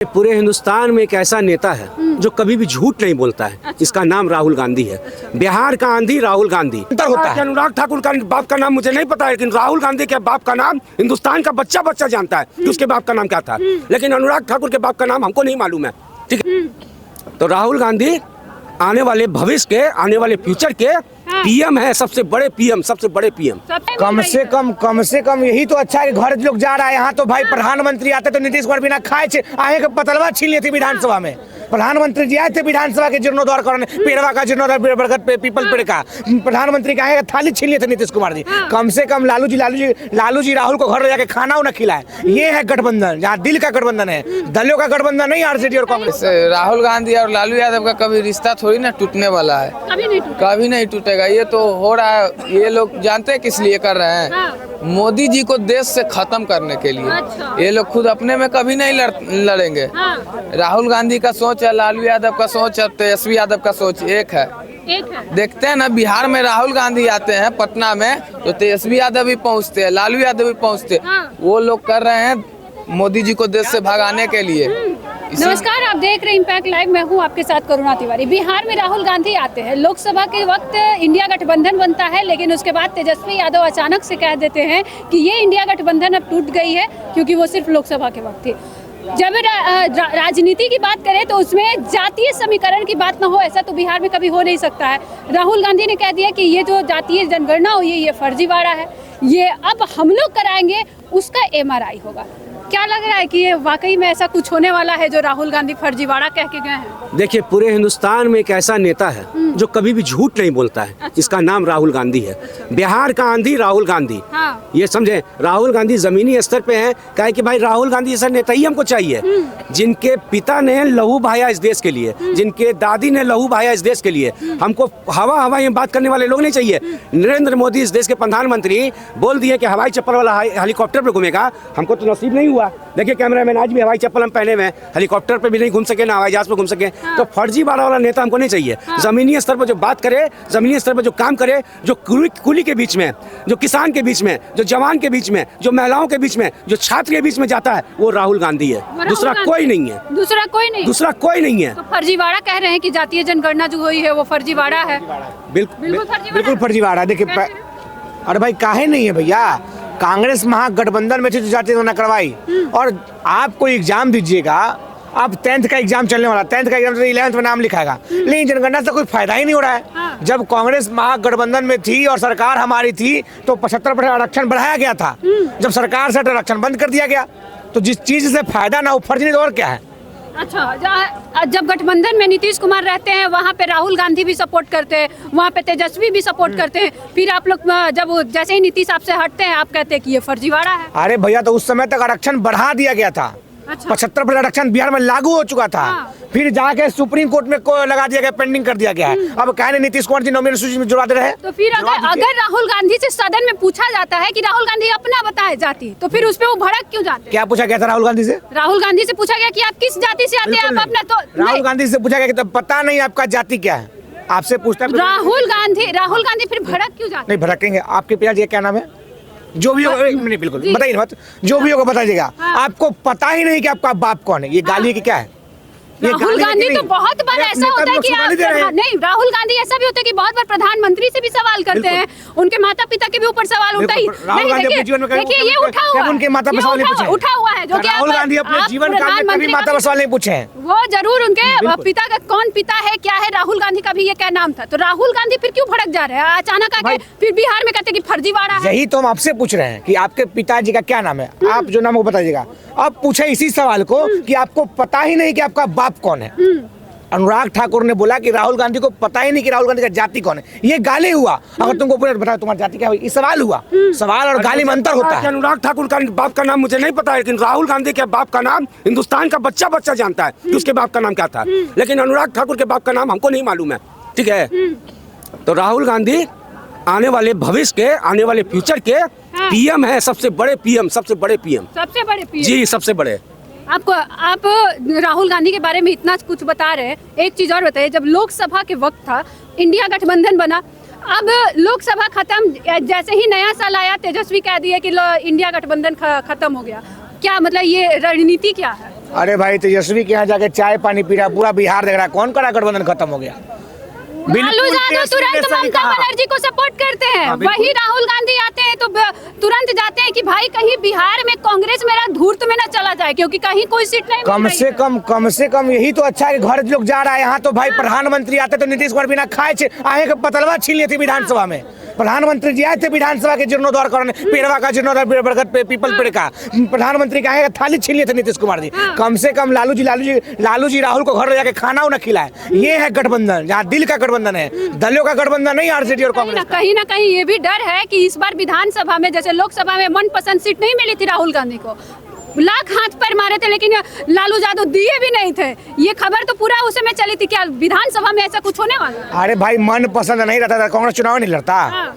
पूरे हिंदुस्तान में एक ऐसा नेता है जो कभी भी झूठ नहीं बोलता है। अच्छा। इसका नाम राहुल गांधी है। बिहार का आंधी राहुल गांधी होता है। अनुराग ठाकुर का बाप का नाम मुझे नहीं पता है, लेकिन राहुल गांधी के बाप का नाम हिंदुस्तान का बच्चा बच्चा जानता है कि उसके बाप का नाम क्या था। लेकिन अनुराग ठाकुर के बाप का नाम हमको नहीं मालूम है। ठीक है, तो राहुल गांधी आने वाले भविष्य के, आने वाले फ्यूचर के पीएम है, सबसे बड़े पीएम, सबसे बड़े पीएम। कम से कम यही तो अच्छा है कि घर लोग जा रहा है। यहाँ तो भाई प्रधानमंत्री आते तो नीतीश कुमार बिना खाए आए के पतलवा छीन लिए थे विधानसभा में। प्रधानमंत्री जी आए थे विधानसभा के जीर्णोद्धार करने, पेड़वा का जीर्णोद्धार, बरगद पे पीपल पेड़ का। प्रधानमंत्री का आए थाली छीन लिए थे नीतीश कुमार जी। कम से कम लालू जी राहुल को घर ले जाके खाना उन्हें खिलाए। ये है गठबंधन, जहाँ दिल का गठबंधन है, दलों का गठबंधन नहीं आरजेडी और कांग्रेस। राहुल गांधी और लालू यादव का कभी रिश्ता थोड़ी ना टूटने वाला है, कभी नहीं टूटेगा। ये तो हो रहा है, ये लोग जानते हैं किस लिए कर रहे हैं, मोदी जी को देश से खत्म करने के लिए। अच्छा। ये लोग खुद अपने में कभी नहीं लड़ेंगे। राहुल गांधी का सोच है, लालू यादव का सोच है, तेजस्वी यादव का सोच एक है। देखते हैं ना, बिहार में राहुल गांधी आते हैं पटना में तो तेजस्वी यादव भी पहुंचते हैं, लालू यादव भी पहुंचते हैं। वो लोग कर रहे हैं मोदी जी को देश से भगाने के लिए। नमस्कार, आप देख रहे हैं इम्पैक्ट लाइव। मैं हूं आपके साथ करुणा तिवारी। बिहार में राहुल गांधी आते हैं, लोकसभा के वक्त इंडिया गठबंधन बनता है, लेकिन उसके बाद तेजस्वी यादव अचानक से कह देते हैं कि ये इंडिया गठबंधन अब टूट गई है, क्योंकि वो सिर्फ लोकसभा के वक्त थी। जब राजनीति की बात करें तो उसमें जातीय समीकरण की बात ना हो, ऐसा तो बिहार में कभी हो नहीं सकता है। राहुल गांधी ने कह दिया कि ये जो जातीय जनगणना हुई है ये फर्जीवाड़ा है, ये अब हम लोग कराएंगे, उसका MRI होगा। क्या लग रहा है कि ये वाकई में ऐसा कुछ होने वाला है जो राहुल गांधी फर्जीवाड़ा कह के गए हैं? देखिए, पूरे हिंदुस्तान में एक ऐसा नेता है जो कभी भी झूठ नहीं बोलता है। अच्छा। इसका नाम राहुल गांधी है। बिहार का आंधी राहुल गांधी। हाँ। ये समझे, राहुल गांधी जमीनी स्तर पे है। कहे कि भाई राहुल गांधी जैसा नेता ही हमको चाहिए, जिनके पिता ने लहू बहाया इस देश के लिए, जिनके दादी ने लहू बहाया इस देश के लिए। हमको हवा ये बात करने वाले लोग नहीं चाहिए। नरेंद्र मोदी इस देश के प्रधानमंत्री बोल दिए कि हवाई चप्पल वाला हेलीकॉप्टर पे घूमेगा। हमको तो नसीब नहीं हुआ। देखिए कैमरामैन, आज भी हवाई चप्पल हम पहने हुए, हेलीकॉप्टर पे भी नहीं घूम सके, ना हवाई जहाज पे घूम सके। तो फर्जीवाड़ा वाला नेता हमको नहीं चाहिए। जमीनी स्तर पर जो बात करे, जमीनी स्तर पर जो काम करे, जो कुली के बीच में, जो किसान के बीच में, जो जवान के बीच में, जो महिलाओं के बीच में, जो छात्र के बीच में जाता है, वो राहुल गांधी है। दूसरा कोई नहीं है। दूसरा कोई नहीं है। तो फर्जीवाड़ा कह रहे हैं कि जातीय जनगणना जो हुई है वो फर्जीवाड़ा है। बिल्कुल फर्जीवाड़ा। देखिए, अरे भाई काहे नहीं है भैया, कांग्रेस महागठबंधन में थी जो जातीय जनगणना करवाई। और आप कोई एग्जाम दीजिएगा, आप 10th का एग्जाम चलने वाला, 10th का एग्जाम तो 11th में नाम लिखाएगा, लेकिन जनगणना से कोई फायदा ही नहीं हो रहा है। जब कांग्रेस महागठबंधन में थी और सरकार हमारी थी तो 75% आरक्षण बढ़ाया गया था। जब सरकार से आरक्षण बंद कर दिया गया, तो जिस चीज से फायदा ना हो फर्जी नहीं तो और क्या है। अच्छा, जब गठबंधन में नीतीश कुमार रहते हैं वहाँ पे राहुल गांधी भी सपोर्ट करते हैं, वहाँ पे तेजस्वी भी सपोर्ट करते हैं, फिर आप लोग जब जैसे ही नीतीश आपसे हटते हैं आप कहते हैं कि ये फर्जीवाड़ा है। अरे भैया, तो उस समय तक आरक्षण बढ़ा दिया गया था। अच्छा। 75% आरक्षण बिहार में लागू हो चुका था। फिर जाके सुप्रीम कोर्ट में को लगा दिया गया, पेंडिंग कर दिया गया है। अब कहने नीतीश कुमार जी नॉमिनेशन सूची में जुड़वाते रहे। तो फिर अगर राहुल गांधी से सदन में पूछा जाता है कि राहुल गांधी अपना बताए जाति, तो फिर उस पे वो भड़क क्यों जाते हैं? क्या पूछा गया था राहुल गांधी से? राहुल गांधी से पूछा गया कि आप किस जाति से आते हैं, आप अपना तो राहुल गांधी से पूछा गया कि तब पता नहीं आपका जाति क्या है, आपसे पूछता है। राहुल गांधी फिर भड़क क्यों जाते? नहीं भड़केंगे। आपके पिताजी का क्या नाम है? जो भी होगा, नहीं बिल्कुल बताइए मत, जो भी होगा बताइएगा। आपको पता ही नहीं कि आपका बाप कौन है, ये गाली की क्या है? राहुल गांधी तो बहुत बार ऐसा होता है कि नहीं, राहुल गांधी ऐसा भी होता है कि बहुत बार प्रधानमंत्री से भी सवाल करते हैं, उनके माता पिता के भी ऊपर सवाल उठा ही। देखिए, ये उठा हुआ है, उनके माता पिता सवाल नहीं पूछे, उठा हुआ है, जो कि राहुल गांधी अपने जीवन काल में कभी माता पिता सवाल नहीं पूछे हैं। वो जरूर उनके पिता का कौन पिता है क्या है, राहुल गांधी का भी ये क्या नाम था। तो राहुल गांधी फिर क्यों भड़क जा रहे हैं अचानक आके, फिर बिहार में कहते हैं कि फर्जीवाड़ा है। यही तो हम आपसे पूछ रहे हैं कि आपके पिताजी का क्या नाम है, आप जो नाम वो बताइएगा। अब पूछे इसी सवाल को कि आपको पता ही नहीं कि आपका बाप कौन है। अनुराग ठाकुर ने बोला कि राहुल गांधी को पता ही नहीं कि राहुल गांधी का जाति कौन है, ये गाली हुआ। अगर तुमको पूरा बताओ तुम्हारी जाति क्या हुई, ये सवाल हुआ। सवाल और गाली में अंतर होता है। अनुराग ठाकुर का बाप का नाम मुझे नहीं पता है, लेकिन राहुल गांधी के बाप का नाम हिंदुस्तान का बच्चा बच्चा जानता है कि उसके बाप का नाम क्या था। लेकिन अनुराग ठाकुर के बाप का नाम हमको नहीं मालूम है। ठीक है, तो राहुल गांधी आने वाले भविष्य के, आने वाले फ्यूचर के पीएम है, सबसे बड़े पीएम, सबसे बड़े पीएम जी, सबसे बड़े। आप राहुल गांधी के बारे में इतना कुछ बता रहे हैं, एक चीज और बताइए, जब लोकसभा के वक्त था, इंडिया गठबंधन बना, अब लोकसभा खत्म, जैसे ही नया साल आया तेजस्वी कह दिए कि इंडिया गठबंधन खत्म हो गया। क्या मतलब ये रणनीति क्या है? अरे भाई तेजस्वी के यहाँ जाके चाय पानी पी रहा, पूरा बिहार देख रहा है, कौन करा गठबंधन खत्म हो गया। लालू यादव तुरंत ममता बनर्जी को सपोर्ट करते हैं, वही राहुल गांधी आते हैं तो तुरंत जाते हैं कि भाई कहीं बिहार में कांग्रेस मेरा धूर्त में न चला जाए, क्योंकि कहीं कोई सीट नहीं कम से कम यही तो अच्छा है कि घर लोग जा रहा है। यहाँ तो भाई प्रधानमंत्री आते तो नीतीश कुमार बिना खाए आए के पतलवा छीन लिए थे विधानसभा में। प्रधानमंत्री जी आए थे विधानसभा के जीर्णोद्धार करने, पेड़वा का जीर्णोद्धार, बरगद पे पीपल पेड़ का, प्रधानमंत्री का थाली छीन लिए थे नीतीश कुमार जी। कम से कम लालू जी राहुल को घर ले जाके खाना उन्हें खिलाए। ये है गठबंधन, जहाँ दिल का गठबंधन है, दलों का गठबंधन नहीं आरजेडी और कांग्रेस। कहीं ना कहीं ये भी डर है कि इस बार विधानसभा में जैसे लोकसभा में मनपसंद सीट नहीं मिली थी राहुल गांधी को, लाख हाथ पर मारे थे लेकिन लालू यादव दिए भी नहीं थे। ये खबर तो पूरा उस समय चली थी, क्या विधानसभा में ऐसा कुछ होने वाला? अरे भाई मन पसंद नहीं रहता था, कांग्रेस चुनाव नहीं लड़ता।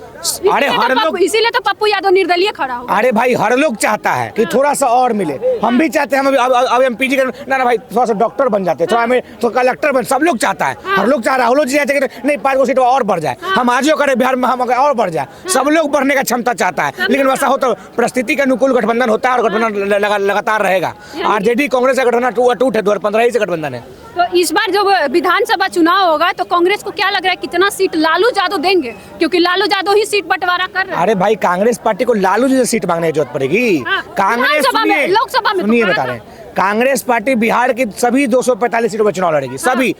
अरे हर लोग, इसीलिए तो पप्पू यादव निर्दलीय खड़ा हो। अरे भाई हर लोग चाहता है कि थोड़ा सा और मिले, हम भी चाहते हैं, हम अब एमपीजी ना भाई थोड़ा सा डॉक्टर बन जाते, थोड़ा हमें तो कलेक्टर बन, सब लोग चाहता है, हर लोग चाह रहा है। राहुल जी चाहते हैं नहीं 5 सीट और बढ़ जाए, हम आज करें बिहार में, हम और बढ़ जाए, सब लोग बढ़ने का क्षमता चाहता है। लेकिन वैसा हो तो परिस्थिति के अनुकूल गठबंधन होता है और गठबंधन लगातार रहेगा। आरजेडी कांग्रेस का गठबंधन टूट है, 2015 से गठबंधन है। तो इस बार जब विधानसभा चुनाव होगा तो कांग्रेस को क्या लग रहा है कितना सीट लालू यादव देंगे, क्योंकि लालू यादव ही सीट बंटवारा कर रहे हैं। अरे भाई कांग्रेस पार्टी को लालू जी से सीट मांगने की जरूरत पड़ेगी। कांग्रेस लोकसभा में सुनिए बता रहे हैं, कांग्रेस पार्टी बिहार की सभी 245 सीटों पर चुनाव लड़ेगी, सभी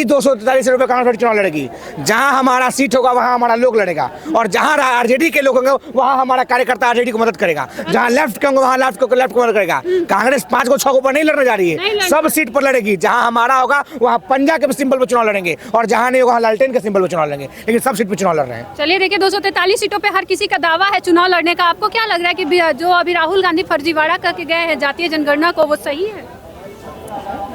243 सीटों पर कांग्रेस पार्टी चुनाव लड़ेगी। जहां हमारा सीट होगा वहां हमारा लोग लड़ेगा, और जहां आरजेडी के लोग होंगे वहां हमारा कार्यकर्ता आरजेडी को मदद करेगा, जहां लेफ्ट के होंगे वहां लेफ्ट को मदद करेगा। कांग्रेस 5 को 6 पर नहीं लड़ने जा रही है, सब सीट पर लड़ेगी। जहां हमारा होगा वहां पंजा के सिंबल पर चुनाव लड़ेंगे, और जहां नहीं होगा लालटेन के सिंबल पर चुनाव लड़ेंगे, लेकिन सब सीट पर चुनाव लड़ रहे हैं। चलिए देखिए 243 सीटों पे हर किसी का दावा है चुनाव लड़ने का। आपको क्या लग रहा है कि जो अभी राहुल गांधी फर्जीवाड़ा करके गए हैं जातीय जनगणना को, वो सही है?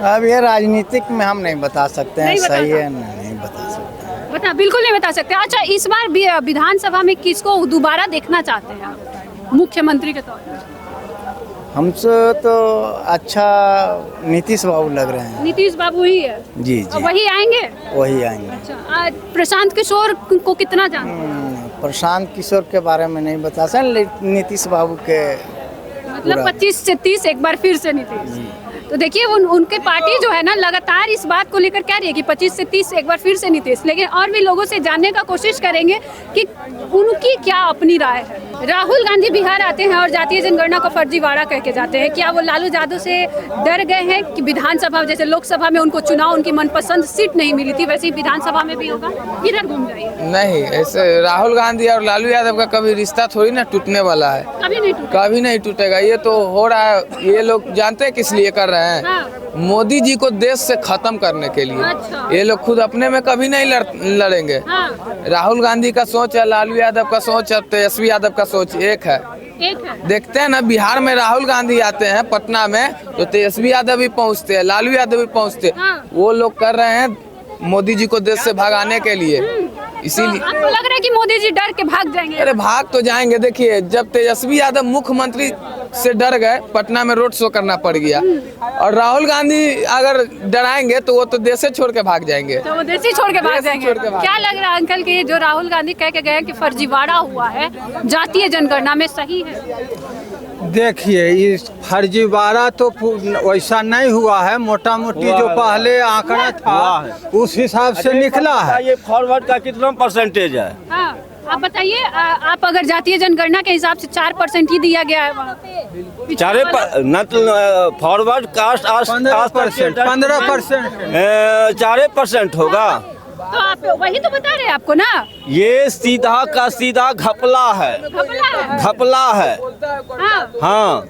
अब ये राजनीतिक में हम नहीं बता सकते हैं, सही है नहीं बता सकते, बिल्कुल नहीं बता सकते। अच्छा, इस बार विधानसभा में किसको दोबारा देखना चाहते हैं आप मुख्यमंत्री के तौर पर? हमसे तो अच्छा नीतीश बाबू लग रहे हैं। नीतीश बाबू ही है जी जी, वही आएंगे। वही आएंगे। अच्छा, प्रशांत किशोर को कितना जानते हैं? प्रशांत किशोर के बारे में नहीं बता सकते, नीतीश बाबू के मतलब 25 से 30 एक बार फिर से नीतीश। तो देखिए उनके पार्टी जो है ना लगातार इस बात को लेकर कह रही है कि 25 से 30 एक बार फिर से नीतीश। लेकिन और भी लोगों से जानने का कोशिश करेंगे कि उनकी क्या अपनी राय है। राहुल गांधी बिहार आते हैं और जातीय जनगणना को फर्जीवाड़ा कह के जाते हैं, क्या वो लालू यादव से डर गए हैं कि विधानसभा जैसे लोकसभा में उनको चुनाव उनकी मनपसंद सीट नहीं मिली थी, वैसे ही विधानसभा में भी होगा? इधर घूम जाइए। नहीं, ऐसे राहुल गांधी और लालू यादव का कभी रिश्ता थोड़ी ना टूटने वाला है, कभी नहीं टूटेगा। ये तो हो रहा है, ये लोग जानते हैं किस लिए कर रहे हैं? मोदी जी को देश से खत्म करने के लिए। अच्छा। ये लोग खुद अपने में कभी नहीं लड़ेंगे। राहुल गांधी का सोच है, लालू यादव का सोच है, तेजस्वी यादव का सोच एक है। देखते हैं ना, बिहार में राहुल गांधी आते हैं पटना में तो तेजस्वी यादव भी पहुंचते हैं, लालू यादव भी पहुंचते हैं। वो लोग कर रहे हैं मोदी जी को देश से भगाने के लिए, इसीलिए। तो आपको लग रहा है कि मोदी जी डर के भाग जाएंगे? अरे भाग तो जाएंगे। देखिए, जब तेजस्वी यादव मुख्यमंत्री से डर गए, पटना में रोड शो करना पड़ गया, और राहुल गांधी अगर डराएंगे तो वो तो देश से छोड़ के भाग जाएंगे। तो वो देश ही छोड़ के भाग जाएंगे। क्या लग रहा है अंकल कि जो राहुल गांधी कह के गए कि फर्जीवाड़ा हुआ है जातीय जनगणना में, सही है? देखिए, इस फर्जीवाड़ा तो वैसा नहीं हुआ है, मोटा मोटी जो पहले आंकड़ा था उस हिसाब से निकला है। ये फॉरवर्ड का कितना परसेंटेज है? हाँ, आप बताइए, आप अगर जातीय जनगणना के हिसाब से 4% ही दिया गया है वहाँ, 4% कास्ट 15% 4% होगा। तो आप वही तो बता रहे हैं आपको ना, ये सीधा का सीधा घपला है, घपला है। हाँ,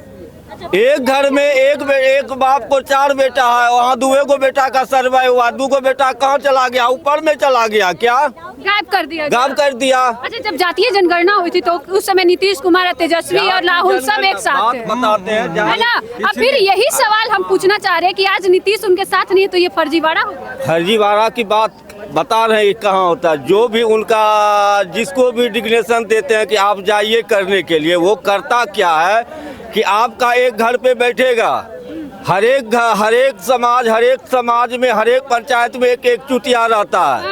एक घर में एक बाप को 4 बेटा है, वहाँ 2 बेटा का सर्वे हुआ, 2 बेटा कहाँ चला गया? ऊपर में चला गया, क्या गायब कर दिया? गायब कर दिया। अच्छा, जब जातीय जनगणना हुई थी तो उस समय नीतीश कुमार, तेजस्वी और राहुल सब एक साथ थे, बताते हैं है ना? अब फिर यही सवाल हम पूछना चाह रहे हैं कि आज नीतीश उनके साथ नहीं है तो ये फर्जीवाड़ा होगा? फर्जीवाड़ा की बात बता रहे हैं, कहाँ होता है? जो भी उनका जिसको भी डिग्नेशन देते हैं कि आप जाइए करने के लिए, वो करता क्या है कि आपका एक घर पे बैठेगा, हर एक समाज में, हर एक पंचायत में एक चुतिया रहता है।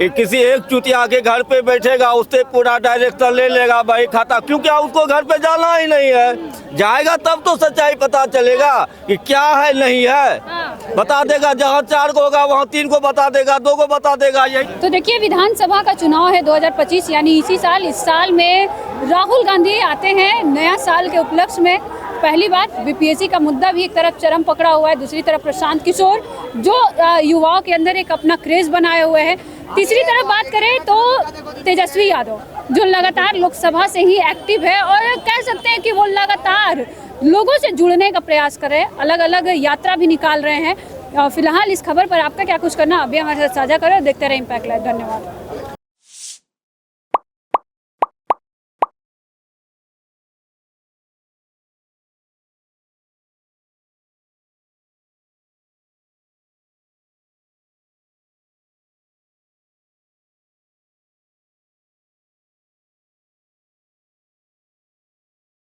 किसी एक चुतिया के घर पे बैठेगा, उससे पूरा डायरेक्टर ले लेगा भाई खाता, क्योंकि उसको घर पे जाना ही नहीं है। जाएगा तब तो सच्चाई पता चलेगा कि क्या है नहीं है। बता देगा, जहाँ 4 को होगा वहाँ 3 को बता देगा, 2 को बता देगा। यही तो देखिए, विधानसभा का चुनाव है 2025, यानी इसी साल। इस साल में राहुल गांधी आते हैं नया साल के उपलक्ष्य में। पहली बात, बीपीएससी का मुद्दा भी एक तरफ चरम पकड़ा हुआ है, दूसरी तरफ प्रशांत किशोर जो युवाओं के अंदर एक अपना क्रेज बनाए हुए हैं। तीसरी तरफ बात करें तो तेजस्वी यादव जो लगातार लोकसभा से ही एक्टिव है और कह सकते हैं कि वो लगातार लोगों से जुड़ने का प्रयास कर रहे हैं, अलग अलग यात्रा भी निकाल रहे हैं। फिलहाल इस खबर पर आपका क्या कुछ करना, अभी हमारे साथ साझा करें और देखते रहे इम्पैक्ट लाइव। धन्यवाद।